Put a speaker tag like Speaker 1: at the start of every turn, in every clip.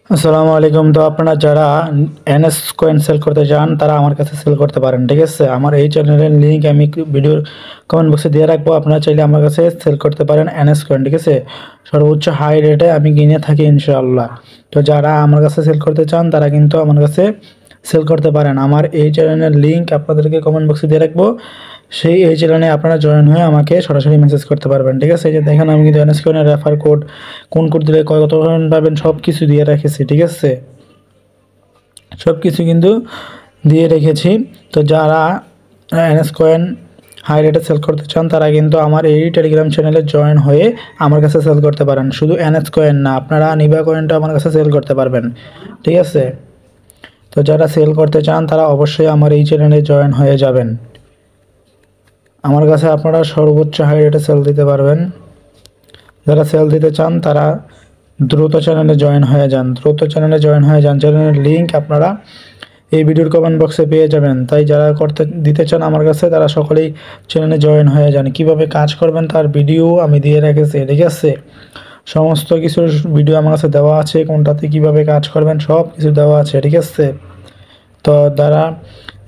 Speaker 1: আসসালামু আলাইকুম। তো আপনারা যারা এনএস কয়েন সেল করতে চান তারা আমার কাছে সেল করতে পারেন, ঠিক আছে। আমার এই চ্যানেলের লিঙ্ক আমি ভিডিওর কমেন্ট বক্সে দিয়ে রাখবো। আপনারা চাইলে আমার কাছে সেল করতে পারেন এনএস কয়েন, ঠিক আছে। সর্বোচ্চ হাই রেটে আমি কিনে থাকি ইনশাআল্লাহ। তো যারা আমার কাছে সেল করতে চান তারা কিন্তু আমার কাছে সেল করতে পারেন। আমার এই চ্যানেলের লিঙ্ক আপনাদেরকে কমেন্ট বক্সে দিয়ে রাখবো। এই চ্যানেলে আপনারা জয়েন হয়ে আমাকে সরাসরি মেসেজ করতে পারবেন, ঠিক আছে। এই যে দেখেন আমি কিন্তু এনএস কয়েনের রেফার কোড, কোন কোড দিলে কত কয়েন পাবেন সব কিছু দিয়ে রেখেছি, ঠিক আছে। সব কিছু কিন্তু দিয়ে রেখেছি। তো যারা এনএস কয়েন হাই রেটে সেল করতে চান তারা কিন্তু আমার এই টেলিগ্রাম চ্যানেলে জয়েন হয়ে আমার কাছে সেল করতে পারেন। শুধু এনএস কয়েন না, আপনারা নিবা কয়েনটা আমার কাছে সেল করতে পারবেন, ঠিক আছে। তো যারা সেল করতে চান তারা অবশ্যই আমার এই চ্যানেলে জয়েন হয়ে যাবেন। আমার কাছে আপনারা সর্বোচ্চ হাই রেটে সেল দিতে পারবেন। যারা সেল দিতে চান তারা দ্রুত চ্যানেলে জয়েন হয়ে যান, চ্যানেলের লিঙ্ক আপনারা এই ভিডিওর কমেন্ট বক্সে পেয়ে যাবেন। তাই যারা দিতে চান আমার কাছে তারা সকলেই চ্যানেলে জয়েন হয়ে যান। কিভাবে কাজ করবেন তার ভিডিও আমি দিয়ে রেখেছি, ঠিক আছে। সমস্ত কিছুর ভিডিও আমার কাছে দেওয়া আছে, কোনটাতে কিভাবে কাজ করবেন সব কিছু দেওয়া আছে, ঠিক আছে। তো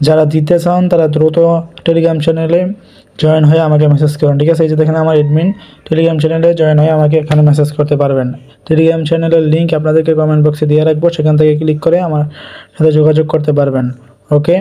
Speaker 1: যারা দিতে চান তারা দ্রুত টেলিগ্রাম চ্যানেলে জয়েন হয়ে আমাকে মেসেজ করুন, ঠিক আছে। এই যে দেখেন আমার এডমিন টেলিগ্রাম চ্যানেলে জয়েন হয়ে আমাকে এখানে মেসেজ করতে পারবেন। টেলিগ্রাম চ্যানেলের লিঙ্ক আপনাদেরকে কমেন্ট বক্সে দিয়ে রাখবো, সেখান থেকে ক্লিক করে আমার সাথে যোগাযোগ করতে পারবেন। ওকে।